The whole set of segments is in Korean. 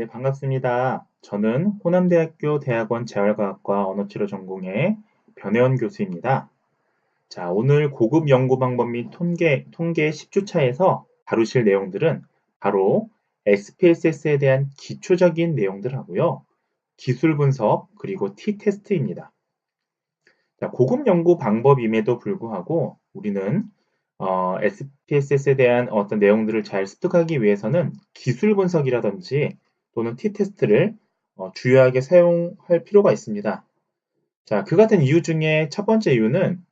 네, 반갑습니다. 저는 호남대학교 대학원 재활과학과 언어치료 전공의 변혜원 교수입니다. 자, 오늘 고급 연구 방법 및 통계 10주차에서 다루실 내용들은 바로 SPSS에 대한 기초적인 내용들 하고요. 기술 분석, 그리고 T-테스트입니다. 자, 고급 연구 방법임에도 불구하고 우리는 SPSS에 대한 어떤 내용들을 잘 습득하기 위해서는 기술 분석이라든지 또는 T-테스트를 주요하게 사용할 필요가 있습니다. 자, 그 같은 이유 중에 첫 번째 이유는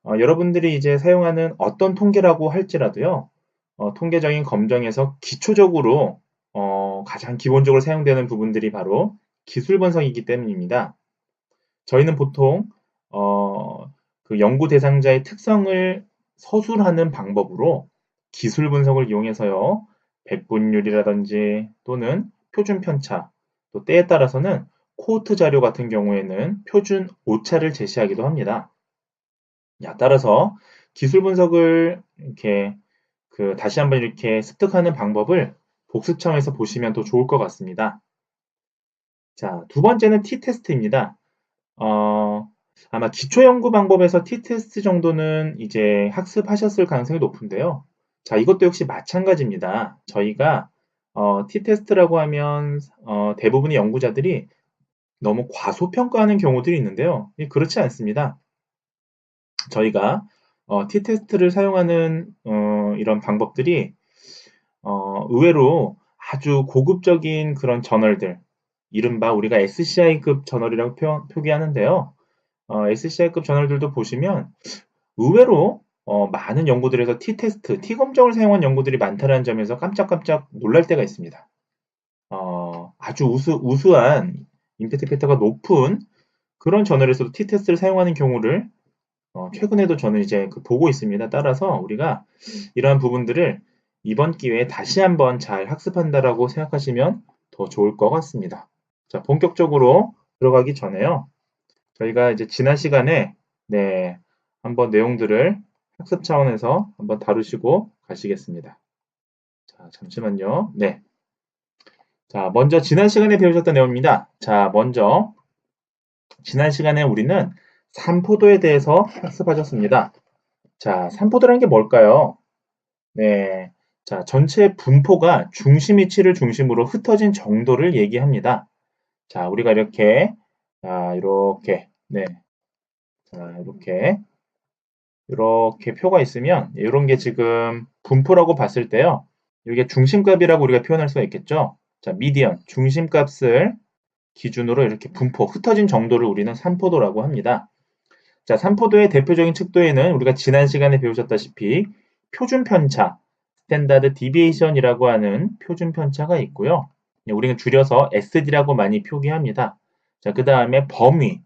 여러분들이 이제 사용하는 어떤 통계라고 할지라도요, 통계적인 검정에서 기초적으로 가장 기본적으로 사용되는 부분들이 바로 기술 분석이기 때문입니다. 저희는 보통 그 연구 대상자의 특성을 서술하는 방법으로 기술 분석을 이용해서요, 백분율이라든지 또는 표준 편차, 또 때에 따라서는 코호트 자료 같은 경우에는 표준 오차를 제시하기도 합니다. 따라서 기술 분석을 이렇게 다시 한번 이렇게 습득하는 방법을 복습 차원에서 보시면 더 좋을 것 같습니다. 자, 두 번째는 T-테스트입니다. 아마 기초 연구 방법에서 T-테스트 정도는 이제 학습하셨을 가능성이 높은데요. 자, 이것도 역시 마찬가지입니다. 저희가 T-테스트라고 하면 대부분의 연구자들이 너무 과소평가하는 경우들이 있는데요. 그렇지 않습니다. 저희가 T-테스트를 사용하는 이런 방법들이 의외로 아주 고급적인 그런 저널들, 이른바 우리가 SCI급 저널이라고 표기하는데요. SCI급 저널들도 보시면 의외로 많은 연구들에서 T-테스트, T-검정을 사용한 연구들이 많다는 점에서 깜짝깜짝 놀랄 때가 있습니다. 아주 우수한 임팩트 팩터가 높은 그런 저널에서도 T-테스트를 사용하는 경우를 최근에도 저는 이제 보고 있습니다. 따라서 우리가 이러한 부분들을 이번 기회에 다시 한번 잘 학습한다라고 생각하시면 더 좋을 것 같습니다. 자, 본격적으로 들어가기 전에요. 저희가 이제 지난 시간에 한번 내용들을 학습 차원에서 한번 다루시고 가시겠습니다. 자, 잠시만요. 네. 자, 먼저 지난 시간에 배우셨던 내용입니다. 자, 먼저 지난 시간에 우리는 산포도에 대해서 학습하셨습니다. 자, 산포도라는 게 뭘까요? 네. 자, 전체 분포가 중심 위치를 중심으로 흩어진 정도를 얘기합니다. 자, 우리가 이렇게, 네. 자, 이렇게 표가 있으면, 이런 게 지금 분포라고 봤을 때요. 이게 중심값이라고 우리가 표현할 수가 있겠죠? 자, 미디언, 중심값을 기준으로 이렇게 분포, 흩어진 정도를 우리는 산포도라고 합니다. 자, 산포도의 대표적인 척도에는 우리가 지난 시간에 배우셨다시피 표준 편차, 스탠다드 디비에이션이라고 하는 표준 편차가 있고요. 우리는 줄여서 SD라고 많이 표기합니다. 자, 그 다음에 범위.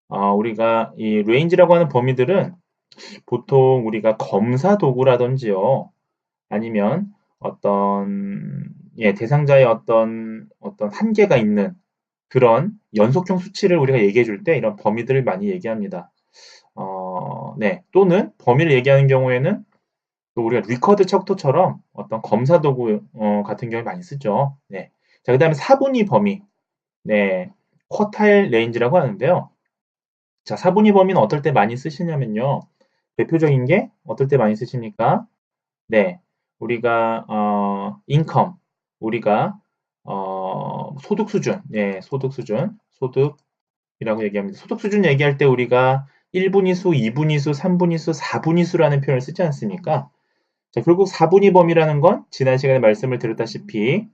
우리가 이 레인지라고 하는 범위들은 보통 우리가 검사 도구라든지요. 아니면 어떤 대상자의 어떤 한계가 있는 그런 연속형 수치를 우리가 얘기해 줄 때 이런 범위들을 많이 얘기합니다. 네. 또는 범위를 얘기하는 경우에는 또 우리가 리커드 척도처럼 어떤 검사 도구 같은 경우에 많이 쓰죠. 네. 자, 그다음에 사분위 범위. 네. 쿼타일 레인지라고 하는데요. 자, 사분위 범위는 어떨 때 많이 쓰시냐면요. 대표적인 게 어떨 때 많이 쓰십니까? 네. 우리가 인컴, 우리가 소득 수준, 소득 수준, 소득이라고 얘기합니다. 소득 수준 얘기할 때 우리가 1분위수, 2분위수, 3분위수, 4분위수라는 표현을 쓰지 않습니까? 자, 결국 4분위 범위라는 건 지난 시간에 말씀을 드렸다시피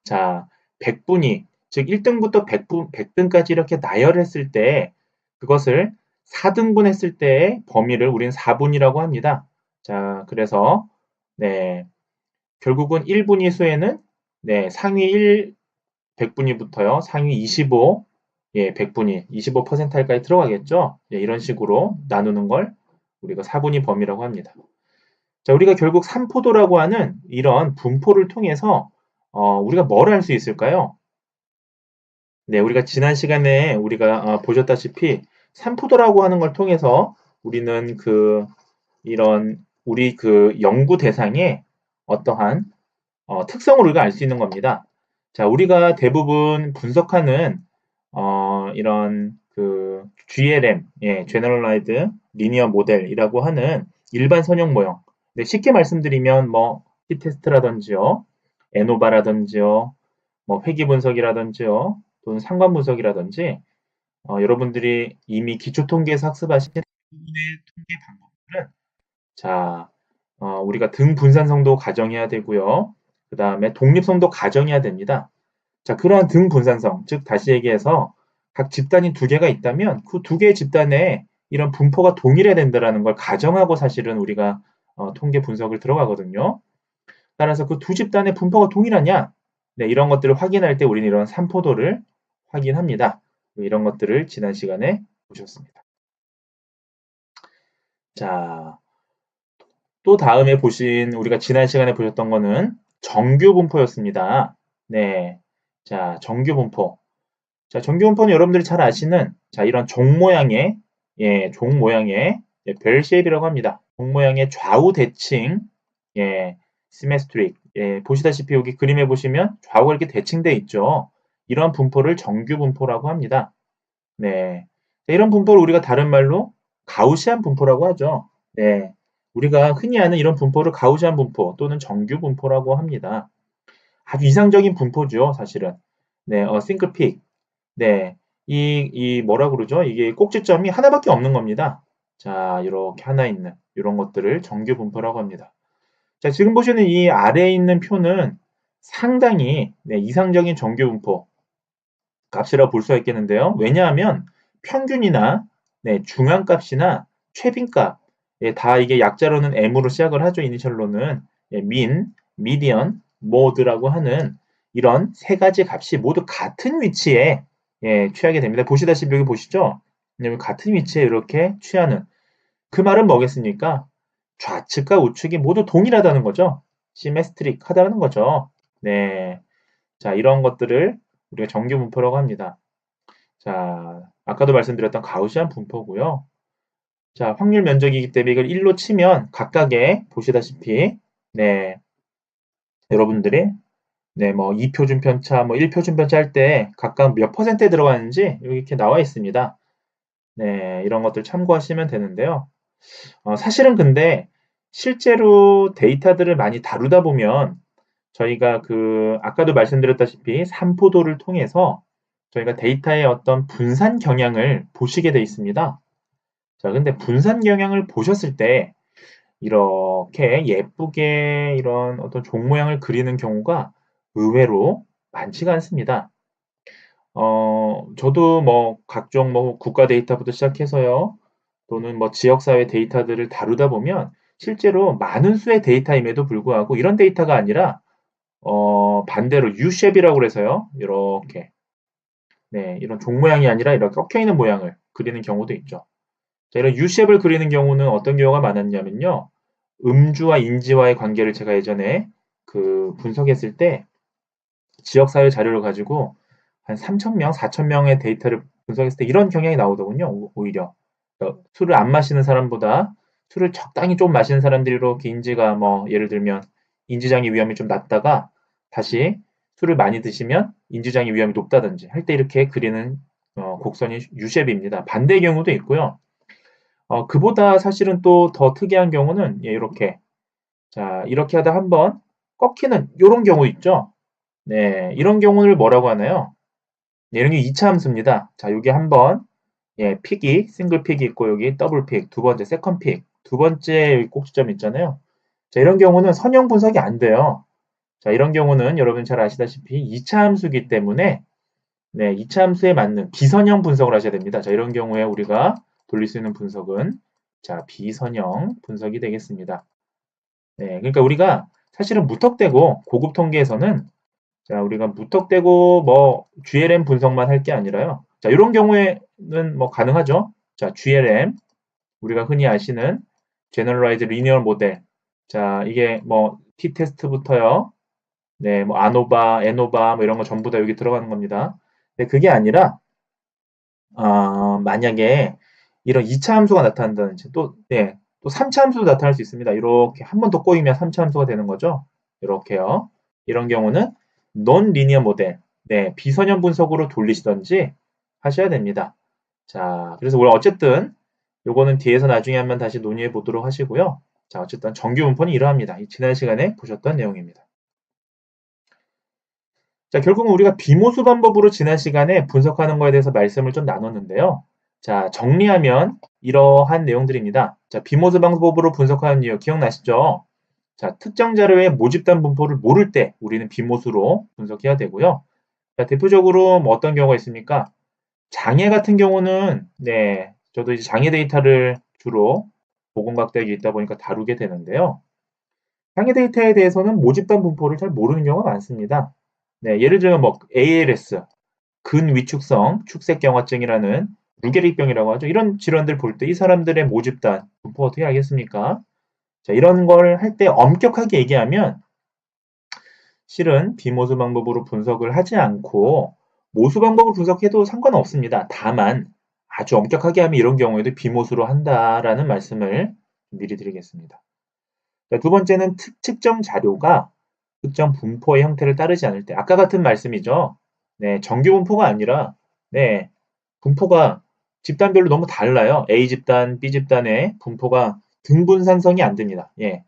자, 100분위, 즉 1등부터 100등까지 이렇게 나열했을 때 그것을 4등분 했을 때의 범위를 우리는 4분위라고 합니다. 자, 그래서 결국은 1분위수에는 상위 1 100분위부터요. 상위 25 100분위 25%까지 들어가겠죠. 이런 식으로 나누는 걸 우리가 4분위 범위라고 합니다. 자, 우리가 결국 산포도라고 하는 이런 분포를 통해서 우리가 뭘 할 수 있을까요? 네, 우리가 지난 시간에 우리가 보셨다시피 산포도라고 하는 걸 통해서 우리는 이런 우리 연구 대상의 어떠한 특성을 우리가 알 수 있는 겁니다. 자, 우리가 대부분 분석하는 이런 그 GLM, Generalized Linear Model이라고 하는 일반 선형 모형. 네, 쉽게 말씀드리면 뭐 t-테스트라든지요, 에노바라든지요, 뭐 회귀 분석이라든지요, 또는 상관 분석이라든지 여러분들이 이미 기초 통계에서 학습하신 대부분의 통계 방법들은 자, 우리가 등 분산성도 가정해야 되고요. 그 다음에 독립성도 가정해야 됩니다. 자, 그러한 등 분산성, 즉 다시 얘기해서 각 집단이 두 개가 있다면 그 두 개의 집단에 이런 분포가 동일해야 된다는 걸 가정하고 사실은 우리가 통계 분석을 들어가거든요. 따라서 그 두 집단의 분포가 동일하냐? 네, 이런 것들을 확인할 때 우리는 이런 산포도를 확인합니다. 이런 것들을 지난 시간에 보셨습니다. 자, 또 다음에 보신 우리가 지난 시간에 보셨던 거는 정규 분포였습니다. 네. 자, 정규 분포. 자, 정규 분포는 여러분들이 잘 아시는 자, 이런 종 모양의 종 모양의 별 쉐입이라고 합니다. 종 모양의 좌우 대칭 시메트릭. 보시다시피 여기 그림에 보시면 좌우가 이렇게 대칭되어 있죠. 이러한 분포를 정규 분포라고 합니다. 네. 이런 분포를 우리가 다른 말로 가우시안 분포라고 하죠. 네. 우리가 흔히 아는 이런 분포를 가우시안 분포 또는 정규 분포라고 합니다. 아주 이상적인 분포죠, 사실은. 네, 싱글픽. 네. 이 뭐라 그러죠? 이게 꼭지점이 하나밖에 없는 겁니다. 자, 이렇게 하나 있는 이런 것들을 정규 분포라고 합니다. 자, 지금 보시는 이 아래에 있는 표는 상당히 이상적인 정규 분포 값이라고 볼 수가 있겠는데요. 왜냐하면 평균이나 중앙값이나 최빈값 다 이게 약자로는 M으로 시작을 하죠. 이니셜로는 민, 미디언, 모드라고 하는 이런 세 가지 값이 모두 같은 위치에 취하게 됩니다. 보시다시피 여기 보시죠. 같은 위치에 이렇게 취하는 그 말은 뭐겠습니까? 좌측과 우측이 모두 동일하다는 거죠. 시메스트릭하다는 거죠. 네. 자, 이런 것들을 우리가 정규 분포라고 합니다. 자, 아까도 말씀드렸던 가우시안 분포고요. 자, 확률 면적이기 때문에 이걸 1로 치면 각각의 보시다시피 네, 여러분들이 뭐 2표준 편차, 뭐 1표준 편차 할 때 각각 몇 %에 들어가는지 여기 이렇게 나와 있습니다. 네, 이런 것들 참고하시면 되는데요. 사실은 근데 실제로 데이터들을 많이 다루다 보면 저희가 아까도 말씀드렸다시피 산포도를 통해서 저희가 데이터의 어떤 분산 경향을 보시게 돼 있습니다. 자, 근데 분산 경향을 보셨을 때 이렇게 예쁘게 이런 어떤 종 모양을 그리는 경우가 의외로 많지가 않습니다. 저도 뭐 각종 뭐 국가 데이터부터 시작해서요, 또는 뭐 지역사회 데이터들을 다루다 보면 실제로 많은 수의 데이터임에도 불구하고 이런 데이터가 아니라 반대로 U-쉐입이라고 그래서요, 이렇게 이런 종 모양이 아니라 이렇게 꺾여 있는 모양을 그리는 경우도 있죠. 자, 이런 U-쉐입을 그리는 경우는 어떤 경우가 많았냐면요, 음주와 인지와의 관계를 제가 예전에 분석했을 때 지역사회 자료를 가지고 한 3,000명, 4,000명의 데이터를 분석했을 때 이런 경향이 나오더군요. 오히려 술을 안 마시는 사람보다 술을 적당히 좀 마시는 사람들이 이렇게 인지가 뭐 예를 들면 인지장애 위험이 좀 낮다가 다시 술을 많이 드시면 인지장애 위험이 높다든지 할 때 이렇게 그리는 곡선이 U-쉐입입니다. 반대의 경우도 있고요. 그보다 사실은 또 더 특이한 경우는 이렇게 자, 이렇게 하다 한번 꺾이는 이런 경우 있죠. 네, 이런 경우를 뭐라고 하나요? 네, 이런 게 2차 함수입니다. 자, 여기 한번 픽이 싱글 픽이 있고 여기 더블 픽, 두 번째 세컨 픽, 두 번째 여기 꼭지점 있잖아요. 자, 이런 경우는 선형 분석이 안 돼요. 자, 이런 경우는 여러분 잘 아시다시피 2차 함수이기 때문에 2차 함수에 맞는 비선형 분석을 하셔야 됩니다. 자, 이런 경우에 우리가 돌릴 수 있는 분석은 자, 비선형 분석이 되겠습니다. 네, 그러니까 우리가 사실은 무턱대고 고급 통계에서는 자, 우리가 무턱대고 뭐 GLM 분석만 할 게 아니라요. 자, 이런 경우에는 뭐 가능하죠. 자, GLM 우리가 흔히 아시는 Generalized Linear Model. 자, 이게 뭐 t-테스트부터요. 네, 뭐 아노바, 에노바 뭐 이런 거 전부 다 여기 들어가는 겁니다. 근데 그게 아니라 만약에 이런 2차 함수가 나타난다든지 또 3차 함수도 나타날 수 있습니다. 이렇게 한 번 더 꼬이면 3차 함수가 되는 거죠. 이렇게요. 이런 경우는 non 리니어 모델, 네, 비선형 분석으로 돌리시던지 하셔야 됩니다. 자, 그래서 우리 어쨌든 요거는 뒤에서 나중에 한번 다시 논의해 보도록 하시고요. 자, 어쨌든 정규 분포는 이러합니다. 지난 시간에 보셨던 내용입니다. 자, 결국은 우리가 비모수 방법으로 지난 시간에 분석하는 거에 대해서 말씀을 좀 나눴는데요. 자, 정리하면 이러한 내용들입니다. 자, 비모수 방법으로 분석하는 이유 기억나시죠? 자, 특정 자료의 모집단 분포를 모를 때 우리는 비모수로 분석해야 되고요. 자, 대표적으로 뭐 어떤 경우가 있습니까? 장애 같은 경우는 네, 저도 이제 장애 데이터를 주로 보건각대학에 있다 보니까 다루게 되는데요. 장애 데이터에 대해서는 모집단 분포를 잘 모르는 경우가 많습니다. 네, 예를 들면 뭐 ALS, 근위축성 축색경화증이라는 루게릭병이라고 하죠. 이런 질환들 볼 때 이 사람들의 모집단 분포 어떻게 알겠습니까? 자, 이런 걸 할 때 엄격하게 얘기하면 실은 비모수 방법으로 분석을 하지 않고 모수 방법으로 분석해도 상관없습니다. 다만 아주 엄격하게 하면 이런 경우에도 비모수로 한다라는 말씀을 미리 드리겠습니다. 자, 두 번째는 측정 자료가 특정 분포의 형태를 따르지 않을 때 아까 같은 말씀이죠. 네, 정규 분포가 아니라 네, 분포가 집단별로 너무 달라요. A 집단, B 집단의 분포가 등분산성이 안 됩니다. 예.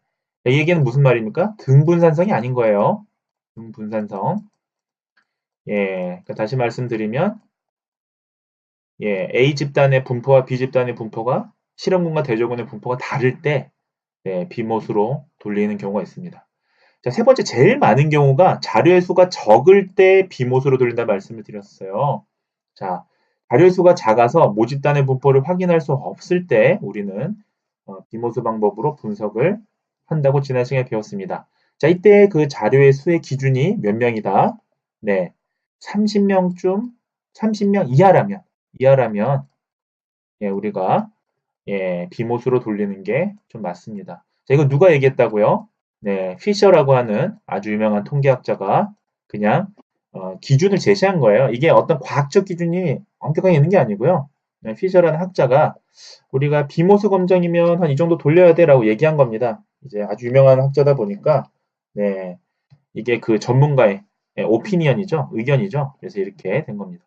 이 얘기는 무슨 말입니까? 등분산성이 아닌 거예요. 등분산성. 예. 그러니까 다시 말씀드리면 예, A 집단의 분포와 B 집단의 분포가 실험군과 대조군의 분포가 다를 때 네, 비모수로 돌리는 경우가 있습니다. 자, 세 번째 제일 많은 경우가 자료의 수가 적을 때 비모수로 돌린다 말씀을 드렸어요. 자, 자료의 수가 작아서 모집단의 분포를 확인할 수 없을 때 우리는 비모수 방법으로 분석을 한다고 지난 시간에 배웠습니다. 자, 이때 그 자료의 수의 기준이 몇 명이다? 네, 30명쯤, 30명 이하라면 예, 우리가 예, 비모수로 돌리는 게 좀 맞습니다. 자, 이거 누가 얘기했다고요? 네, 피셔라고 하는 아주 유명한 통계학자가 그냥 기준을 제시한 거예요. 이게 어떤 과학적 기준이 엄격하게 있는 게 아니고요. 네, 피셔라는 학자가 우리가 비모수 검정이면 한 이 정도 돌려야 돼라고 얘기한 겁니다. 이제 아주 유명한 학자다 보니까 네, 이게 그 전문가의 오피니언이죠, 의견이죠. 그래서 이렇게 된 겁니다.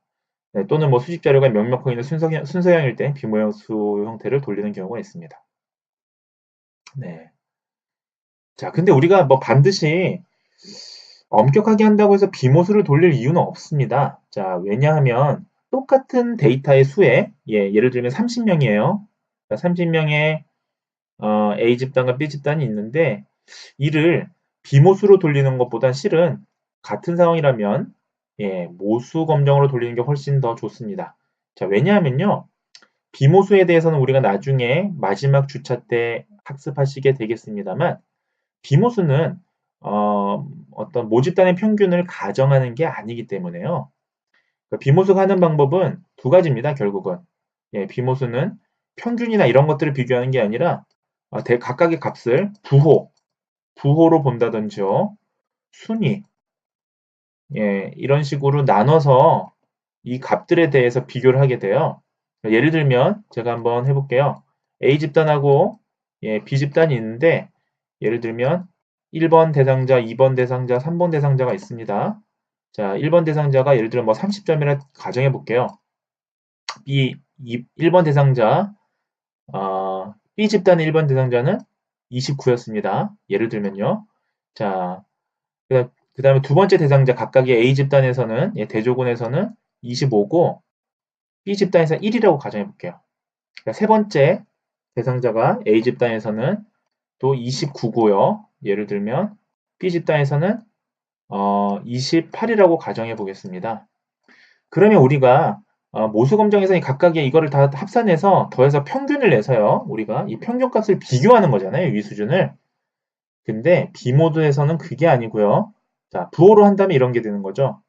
네, 또는 뭐 수집 자료가 명명하고 있는 순서형일 때 비모수 형태를 돌리는 경우가 있습니다. 네. 자, 근데 우리가 뭐 반드시 엄격하게 한다고 해서 비모수를 돌릴 이유는 없습니다. 자, 왜냐하면 똑같은 데이터의 수에 예를 들면 30명이에요. 30명의 A 집단과 B 집단이 있는데 이를 비모수로 돌리는 것보단 실은 같은 상황이라면 모수 검정으로 돌리는 게 훨씬 더 좋습니다. 자, 왜냐하면요. 비모수에 대해서는 우리가 나중에 마지막 주차 때 학습하시게 되겠습니다만 비모수는 어떤 모집단의 평균을 가정하는 게 아니기 때문에요. 비모수가 하는 방법은 두 가지입니다. 결국은 예, 비모수는 평균이나 이런 것들을 비교하는 게 아니라 각각의 값을 부호로 본다든지요. 순위 예, 이런 식으로 나눠서 이 값들에 대해서 비교를 하게 돼요. 예를 들면 제가 한번 해볼게요. A 집단하고 예, B 집단이 있는데 예를 들면 1번 대상자, 2번 대상자, 3번 대상자가 있습니다. 자, 1번 대상자가 예를 들어 뭐 30점이라 가정해 볼게요. 1번 대상자, B 집단의 1번 대상자는 29였습니다. 예를 들면요. 자, 그 다음에 두 번째 대상자 각각의 A 집단에서는, 예, 대조군에서는 25고, B 집단에서 1이라고 가정해 볼게요. 그러니까 세 번째 대상자가 A 집단에서는 또 29고요. 예를 들면 B 집단에서는 28이라고 가정해 보겠습니다. 그러면 우리가 모수 검정에서 각각의 이거를 다 합산해서 더해서 평균을 내서요. 우리가 이 평균값을 비교하는 거잖아요. 위 수준을. 근데 비모드에서는 그게 아니고요. 자, 부호로 한다면 이런 게 되는 거죠.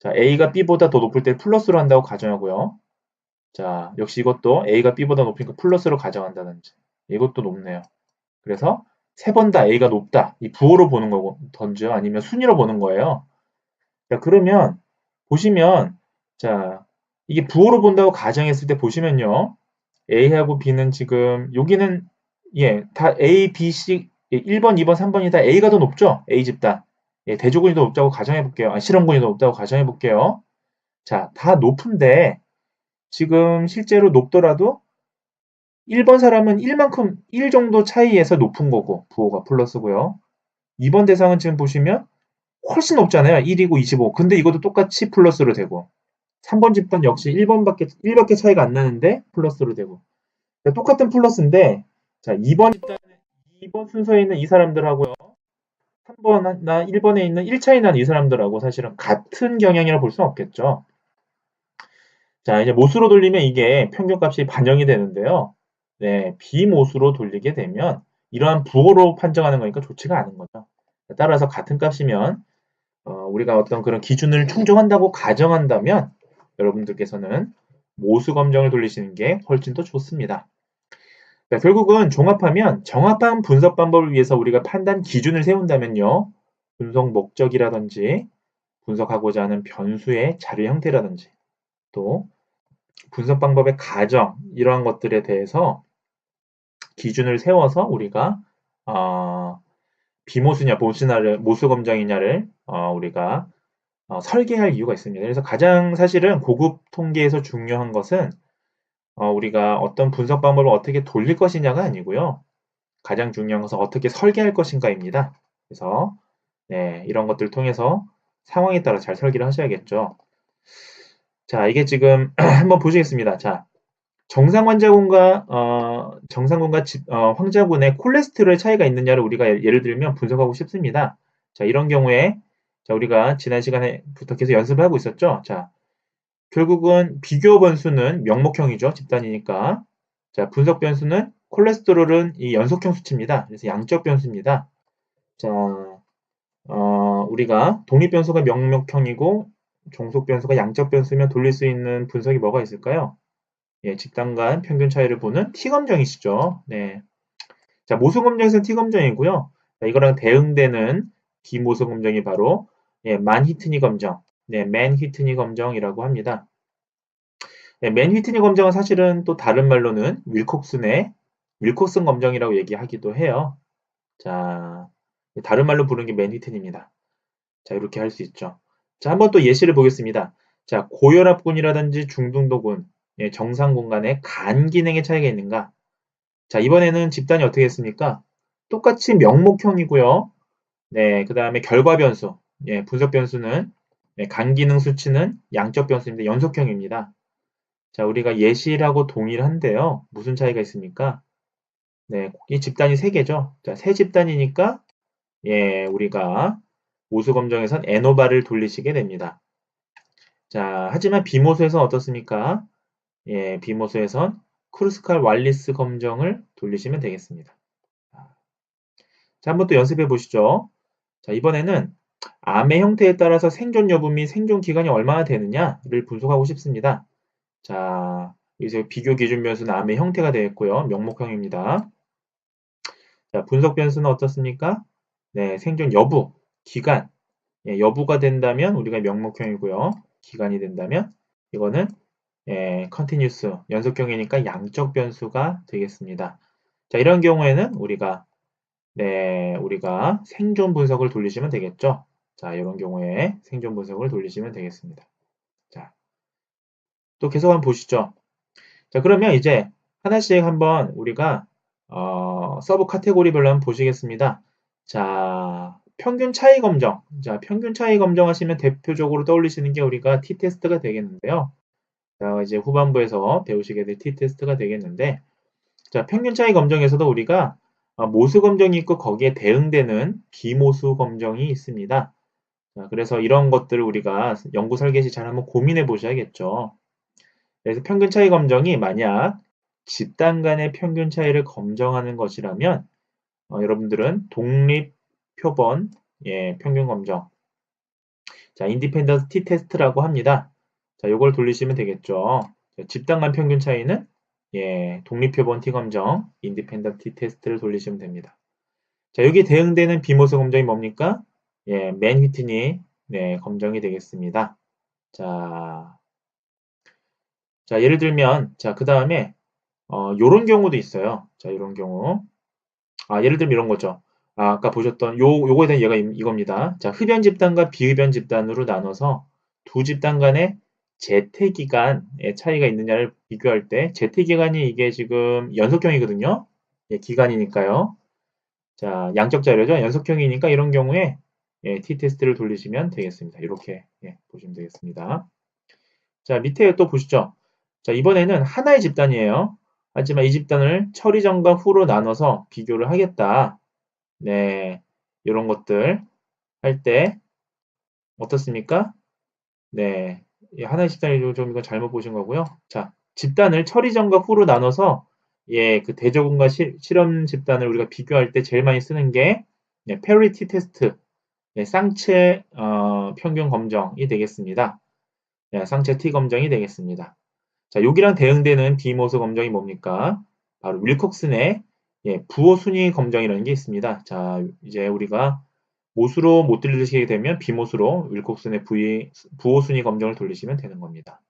자, A가 B보다 더 높을 때 플러스로 한다고 가정하고요. 자, 역시 이것도 A가 B보다 높으니까 플러스로 가정한다든지. 이것도 높네요. 그래서 세 번 다 A가 높다. 이 부호로 보는 거고, 던져 아니면 순위로 보는 거예요. 자, 그러면 보시면 자, 이게 부호로 본다고 가정했을 때 보시면요. A하고 B는 지금 여기는 다 A, B, C 1번, 2번, 3번이 다 A가 더 높죠? A 집단. 예, 대조군이 더 높다고 가정해 볼게요. 실험군이 더 높다고 가정해 볼게요. 자, 다 높은데 지금 실제로 높더라도 1번 사람은 1만큼 1 정도 차이에서 높은 거고 부호가 플러스고요. 2번 대상은 지금 보시면 훨씬 높잖아요. 1이고 25. 근데 이것도 똑같이 플러스로 되고 3번 집단 역시 1밖에 차이가 안 나는데 플러스로 되고 똑같은 플러스인데 자, 2번 순서에 있는 이 사람들하고요. 3번나 1번에 있는 1 차이 난 이 사람들하고 사실은 같은 경향이라 볼 수는 없겠죠. 자, 이제 못으로 돌리면 이게 평균값이 반영이 되는데요. 네, 비못으로 돌리게 되면 이러한 부호로 판정하는 거니까 좋지가 않은 거죠. 따라서 같은 값이면 우리가 어떤 그런 기준을 충족한다고 가정한다면 여러분들께서는 모수 검정을 돌리시는 게 훨씬 더 좋습니다. 자, 결국은 종합하면 정확한 분석 방법을 위해서 우리가 판단 기준을 세운다면요. 분석 목적이라든지 분석하고자 하는 변수의 자료 형태라든지 또 분석 방법의 가정 이러한 것들에 대해서 기준을 세워서 우리가 어, 비모수냐 모수냐를 모수 검정이냐를 우리가 설계할 이유가 있습니다. 그래서 가장 사실은 고급 통계에서 중요한 것은 우리가 어떤 분석 방법을 어떻게 돌릴 것이냐가 아니고요. 가장 중요한 것은 어떻게 설계할 것인가입니다. 그래서 네, 이런 것들을 통해서 상황에 따라 잘 설계를 하셔야겠죠. 자, 이게 지금 한번 보시겠습니다. 자, 정상군과 황자군의 콜레스테롤 차이가 있느냐를 우리가 예를 들면 분석하고 싶습니다. 자, 이런 경우에 자, 우리가 지난 시간에 부탁해서 연습을 하고 있었죠. 자, 결국은 비교 변수는 명목형이죠. 집단이니까. 자, 분석 변수는 콜레스테롤은 이 연속형 수치입니다. 그래서 양적 변수입니다. 자, 우리가 독립 변수가 명목형이고 종속 변수가 양적 변수면 돌릴 수 있는 분석이 뭐가 있을까요? 예, 집단 간 평균 차이를 보는 T검정이시죠. 네. 자, 모수검정에서는 T검정이고요. 자, 이거랑 대응되는 비모수검정이 바로 예, 만히트니 검정, 네, 맨히트니 검정이라고 합니다. 네, 맨휘트니 검정은 사실은 또 다른 말로는 윌콕슨 검정이라고 얘기하기도 해요. 자, 다른 말로 부르는 게 맨휘튼입니다. 자, 이렇게 할 수 있죠. 자, 한번 또 예시를 보겠습니다. 자, 고혈압군이라든지 중등도군, 예, 정상군 간의 간 기능의 차이가 있는가? 자, 이번에는 집단이 어떻게 했습니까? 똑같이 명목형이고요. 네, 그 다음에 결과 변수, 예, 분석 변수는 네, 간 기능 수치는 양적 변수인데 연속형입니다. 자, 우리가 예시라고 동일한데요. 무슨 차이가 있습니까? 네, 이 집단이 3개죠. 자, 세 집단이니까 예, 우리가 모수 검정에선 에노바를 돌리시게 됩니다. 자, 하지만 비모수에선 어떻습니까? 예, 비모수에선 크루스칼 왈리스 검정을 돌리시면 되겠습니다. 자, 한번 또 연습해 보시죠. 자, 이번에는 암의 형태에 따라서 생존 여부 및 생존 기간이 얼마나 되느냐를 분석하고 싶습니다. 자, 이제 비교 기준 변수는 암의 형태가 되겠고요. 명목형입니다. 자, 분석 변수는 어떻습니까? 네, 생존 여부, 기간. 예, 여부가 된다면 우리가 명목형이고요. 기간이 된다면 이거는 컨티뉴스, 연속형이니까 양적 변수가 되겠습니다. 자, 이런 경우에는 우리가 생존 분석을 돌리시면 되겠죠. 자, 이런 경우에 생존 분석을 돌리시면 되겠습니다. 자, 또 계속 한번 보시죠. 자, 그러면 이제 하나씩 한번 우리가 서브 카테고리별로 한번 보시겠습니다. 자, 평균 차이 검정. 자, 평균 차이 검정하시면 대표적으로 떠올리시는 게 우리가 t-테스트가 되겠는데요. 자, 이제 후반부에서 배우시게 될 t-테스트가 되겠는데, 자, 평균 차이 검정에서도 우리가 모수 검정이 있고 거기에 대응되는 비모수 검정이 있습니다. 자, 그래서 이런 것들을 우리가 연구 설계 시 잘 한번 고민해 보셔야겠죠. 그래서 평균 차이 검정이 만약 집단 간의 평균 차이를 검정하는 것이라면 여러분들은 독립 표본 예, 평균 검정 자, 인디펜던트 t-테스트라고 합니다. 자, 요걸 돌리시면 되겠죠. 자, 집단 간 평균 차이는 예, 독립 표본 t-검정 인디펜던트 t-테스트를 돌리시면 됩니다. 자, 여기 대응되는 비모수 검정이 뭡니까? 예, 맨휘튼이 네, 검정이 되겠습니다. 자, 예를 들면 자, 그다음에 요런 경우도 있어요. 자, 요런 경우. 예를 들면 이런 거죠. 아까 보셨던 요거에 대한 예가 이겁니다. 자, 흡연 집단과 비흡연 집단으로 나눠서 두 집단 간의 재태 기간의 차이가 있느냐를 비교할 때 재태 기간이 이게 지금 연속형이거든요. 예, 기간이니까요. 자, 양적 자료죠. 연속형이니까 이런 경우에 예, t-테스트를 돌리시면 되겠습니다. 이렇게 예, 보시면 되겠습니다. 자, 밑에 또 보시죠. 자, 이번에는 하나의 집단이에요. 하지만 이 집단을 처리 전과 후로 나눠서 비교를 하겠다. 네, 이런 것들 할 때 어떻습니까? 네, 이 하나의 집단이 좀 이거 잘못 보신 거고요. 자, 집단을 처리 전과 후로 나눠서 예, 그 대조군과 실험 집단을 우리가 비교할 때 제일 많이 쓰는 게 예, 페리티 테스트, 예, 쌍체 평균 검정이 되겠습니다. 예, 쌍체 T 검정이 되겠습니다. 자, 여기랑 대응되는 비모수 검정이 뭡니까? 바로 윌콕슨의 예, 부호 순위 검정이라는 게 있습니다. 자, 이제 우리가 모수로 못 들리시게 되면 비모수로 윌콕슨의 부호 순위 검정을 돌리시면 되는 겁니다.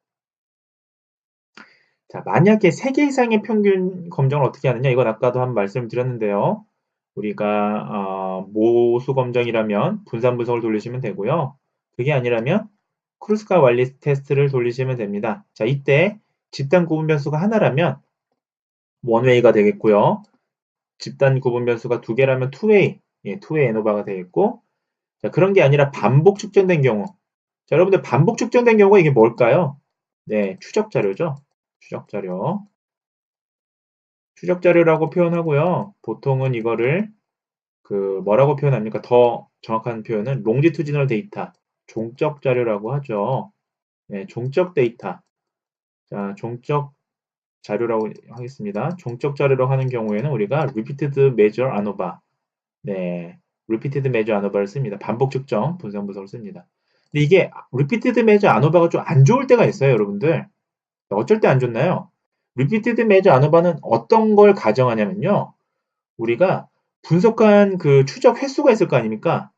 자, 만약에 3개 이상의 평균 검정을 어떻게 하느냐? 이건 아까도 한번 말씀드렸는데요. 우리가 모수 검정이라면 분산 분석을 돌리시면 되고요. 그게 아니라면 크루스카 왈리스 테스트를 돌리시면 됩니다. 자, 이때 집단 구분 변수가 하나라면 원웨이가 되겠고요. 집단 구분 변수가 2개라면 투웨이, 예, 투웨이 에노바가 되겠고, 자, 그런 게 아니라 반복 측정된 경우. 자, 여러분들 반복 측정된 경우가 이게 뭘까요? 네, 추적 자료죠. 추적 자료. 추적 자료라고 표현하고요. 보통은 이거를 뭐라고 표현합니까? 더 정확한 표현은 롱지투지널 데이터, 종적 자료라고 하죠. 네, 종적 데이터. 자, 종적 자료라고 하겠습니다. 종적 자료라고 하는 경우에는 우리가 repeated measure ANOVA, 네, repeated measure ANOVA를 씁니다. 반복 측정 분산 분석을 씁니다. 근데 이게 repeated measure ANOVA가 좀 안 좋을 때가 있어요, 여러분들. 어쩔 때 안 좋나요? repeated measure ANOVA는 어떤 걸 가정하냐면요. 우리가 분석한 그 추적 횟수가 있을 거 아닙니까?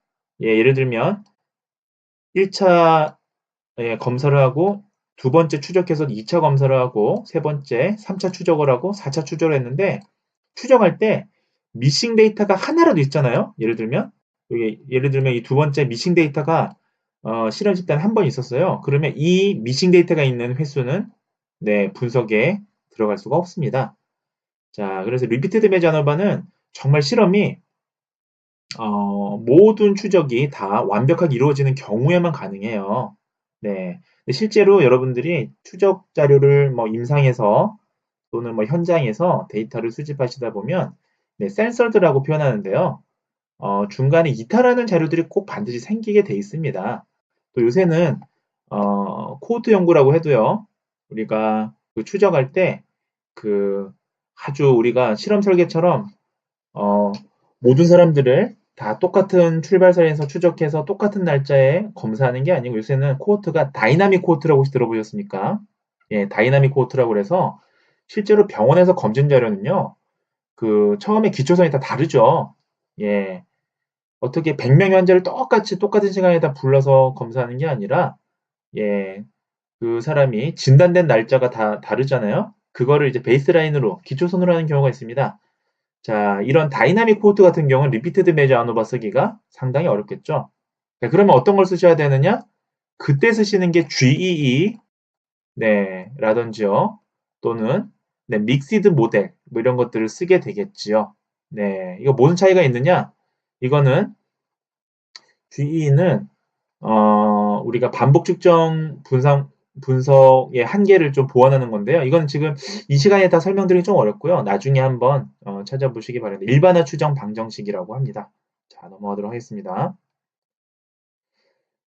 예, 예를 들면 1차 예, 검사를 하고 두 번째 추적해서 2차 검사를 하고 세 번째 3차 추적을 하고 4차 추적을 했는데 추적할 때 미싱 데이터가 하나라도 있잖아요. 예를 들면 이 두 번째 미싱 데이터가 실험 집단 한 번 있었어요. 그러면 이 미싱 데이터가 있는 횟수는 네, 분석에 들어갈 수가 없습니다. 자, 그래서 리피티드 매저너바는 정말 실험이 모든 추적이 다 완벽하게 이루어지는 경우에만 가능해요. 네. 근데 실제로 여러분들이 추적 자료를 뭐 임상에서 또는 뭐 현장에서 데이터를 수집하시다 보면 네, 센서드라고 표현하는데요. 중간에 이탈하는 자료들이 꼭 반드시 생기게 돼 있습니다. 또 요새는 코호트 연구라고 해도요. 우리가 그 추적할 때 그 아주 우리가 실험 설계처럼 어, 모든 사람들을 다 똑같은 출발선에서 추적해서 똑같은 날짜에 검사하는 게 아니고 요새는 코호트가 다이나믹 코호트라고 혹시 들어보셨습니까? 예, 다이나믹 코호트라고 그래서 실제로 병원에서 검진 자료는요. 그 처음에 기초선이 다 다르죠. 예. 어떻게 100명의 환자를 똑같은 시간에다 불러서 검사하는 게 아니라 예. 그 사람이 진단된 날짜가 다 다르잖아요. 그거를 이제 베이스라인으로 기초선으로 하는 경우가 있습니다. 자, 이런 다이나믹 코호트 같은 경우는 리피티드 메저 아노바 쓰기가 상당히 어렵겠죠. 자, 그러면 어떤 걸 쓰셔야 되느냐? 그때 쓰시는 게 GEE, 네, 라든지요. 또는, 네, 믹시드 모델, 뭐 이런 것들을 쓰게 되겠지요. 네, 이거 무슨 차이가 있느냐? 이거는, GE는, 우리가 반복 측정 분석의 한계를 좀 보완하는 건데요. 이건 지금 이 시간에 다 설명드리기 좀 어렵고요. 나중에 한번 찾아보시기 바랍니다. 일반화 추정 방정식이라고 합니다. 자, 넘어가도록 하겠습니다.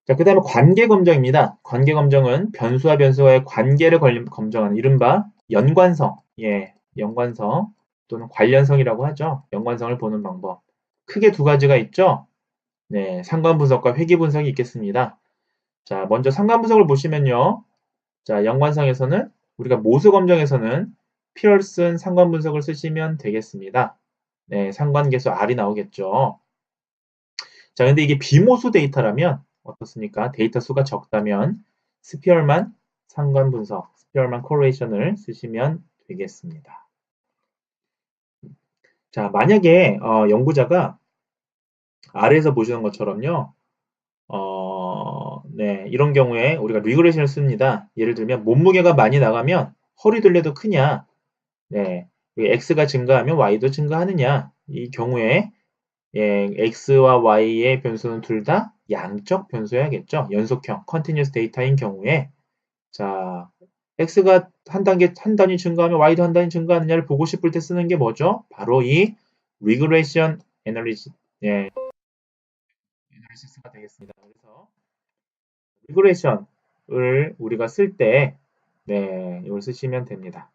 자, 그 다음에 관계 검정입니다. 관계 검정은 변수와 변수와의 관계를 검정하는 이른바 연관성, 예, 연관성 또는 관련성이라고 하죠. 연관성을 보는 방법. 크게 두 가지가 있죠. 네, 상관 분석과 회귀 분석이 있겠습니다. 자, 먼저 상관 분석을 보시면요. 자, 연관성에서는 우리가 모수 검정에서는 피어슨 상관 분석을 쓰시면 되겠습니다. 네, 상관계수 R이 나오겠죠. 자, 근데 이게 비모수 데이터라면 어떻습니까? 데이터 수가 적다면 스피어만 상관 분석, 스피어만 코레이션을 쓰시면 되겠습니다. 자, 만약에 연구자가 아래에서 보시는 것처럼요. 네, 이런 경우에 우리가 리그레션을 씁니다. 예를 들면 몸무게가 많이 나가면 허리 둘레도 크냐? 네, x가 증가하면 y도 증가하느냐? 이 경우에 예, x와 y의 변수는 둘 다 양적 변수여야겠죠. 연속형, continuous data인 경우에 자, x가 한 단위 증가하면 y도 한 단위 증가하느냐를 보고 싶을 때 쓰는 게 뭐죠? 바로 이 regression analysis, 예, analysis가 되겠습니다. 그래서 regression을 우리가 쓸 때, 네, 이걸 쓰시면 됩니다.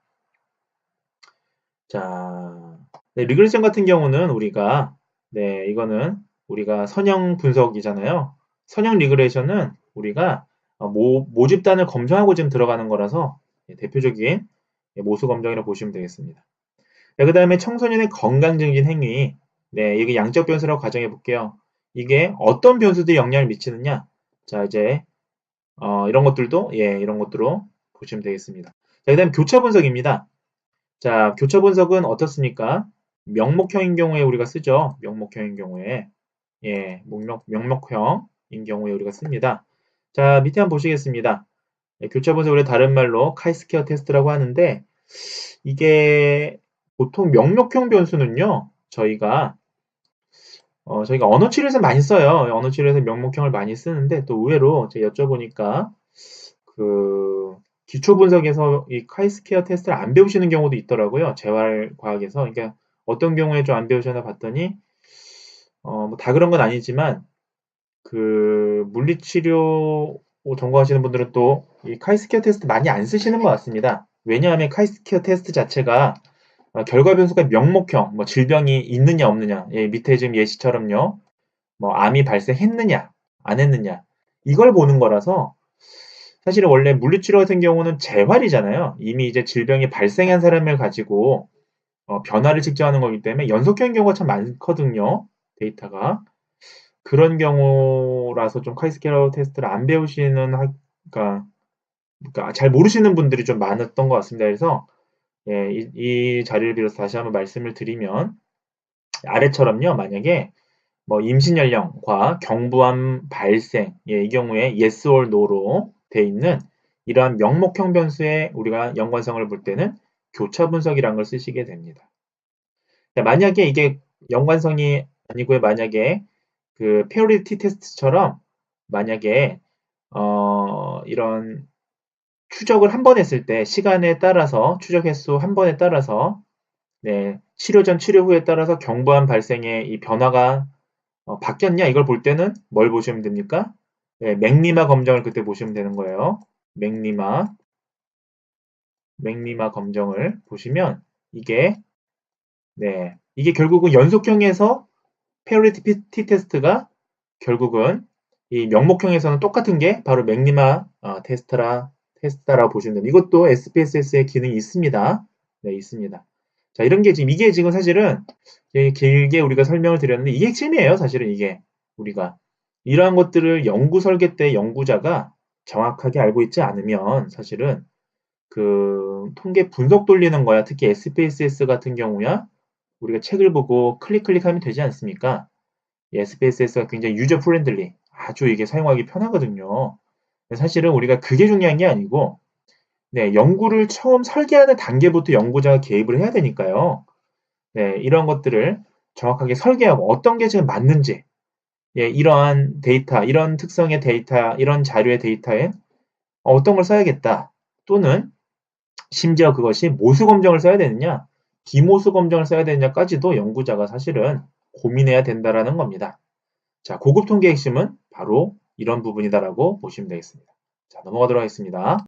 자, 네, 리그레션 같은 경우는 우리가, 네, 이거는 우리가 선형 분석이잖아요. 선형 리그레션은 우리가 모집단을 검증하고 지금 들어가는 거라서 대표적인 모수 검정이라고 보시면 되겠습니다. 네, 그 다음에 청소년의 건강 증진 행위. 네, 이게 양적 변수라고 가정해 볼게요. 이게 어떤 변수들이 영향을 미치느냐? 자, 이제 이런 것들도 이런 것들로 보시면 되겠습니다. 자, 그 다음에 교차 분석입니다. 자, 교차 분석은 어떻습니까? 명목형인 경우에 우리가 쓰죠. 명목형인 경우에 명목형인 경우에 우리가 씁니다. 자, 밑에 한번 보시겠습니다. 교차 분석을 다른 말로 카이스케어 테스트라고 하는데 이게 보통 명목형 변수는요. 저희가 언어 치료에서 많이 써요. 언어 치료에서 명목형을 많이 쓰는데 또 의외로 제가 여쭤보니까 그 기초 분석에서 이 카이스케어 테스트를 안 배우시는 경우도 있더라고요. 재활과학에서. 그러니까 어떤 경우에 좀 안 배우셨나 봤더니 뭐 다 그런 건 아니지만 그 물리치료 전공하시는 분들은 또 이 카이스케어 테스트 많이 안 쓰시는 것 같습니다. 왜냐하면 카이스케어 테스트 자체가 결과 변수가 명목형, 뭐 질병이 있느냐 없느냐, 밑에 지금 예시처럼요, 뭐 암이 발생했느냐 안 했느냐 이걸 보는 거라서 사실은 원래 물리치료 같은 경우는 재활이잖아요. 이미 이제 질병이 발생한 사람을 가지고 변화를 측정하는 거기 때문에 연속형인 경우가 참 많거든요. 데이터가. 그런 경우라서 좀 카이스케어 테스트를 안 배우시는 그러니까 잘 모르시는 분들이 좀 많았던 것 같습니다. 그래서 이 자리를 빌어서 다시 한번 말씀을 드리면 아래처럼요. 만약에 뭐 임신 연령과 경부암 발생, 이 경우에 yes or no로 돼 있는 이러한 명목형 변수에 우리가 연관성을 볼 때는 교차 분석이라는 걸 쓰시게 됩니다. 만약에 이게 연관성이 아니고요. 만약에 그 페어리티 테스트처럼 만약에 이런 추적을 한 번 했을 때 시간에 따라서 추적 횟수 한 번에 따라서 치료 전 치료 후에 따라서 경부암 발생의 이 변화가 바뀌었냐 이걸 볼 때는 뭘 보시면 됩니까? 맥리마 검정을 그때 보시면 되는 거예요. 맥리마 검정을 보시면 이게 이게 결국은 연속형에서 페어리티 테스트가 결국은 이 명목형에서는 똑같은 게 바로 맥리마 테스트라고 보시면 됩니다. 이것도 SPSS의 기능이 있습니다. 네, 있습니다. 자, 이게 지금 사실은 길게 우리가 설명을 드렸는데 이게 핵심이에요. 사실은 이게 우리가 이러한 것들을 연구 설계 때 연구자가 정확하게 알고 있지 않으면 사실은 그 통계 분석 돌리는 거야. 특히 SPSS 같은 경우야 우리가 책을 보고 클릭하면 되지 않습니까? SPSS가 굉장히 유저 프렌들리, 아주 이게 사용하기 편하거든요. 사실은 우리가 그게 중요한 게 아니고, 연구를 처음 설계하는 단계부터 연구자가 개입을 해야 되니까요. 이런 것들을 정확하게 설계하고 어떤 게 지금 맞는지, 이러한 데이터, 이런 특성의 데이터, 이런 자료의 데이터에 어떤 걸 써야겠다. 또는 심지어 그것이 모수 검정을 써야 되느냐, 비모수 검정을 써야 되느냐까지도 연구자가 사실은 고민해야 된다라는 겁니다. 자, 고급 통계 핵심은 바로 이런 부분이다라고 보시면 되겠습니다. 자, 넘어가도록 하겠습니다.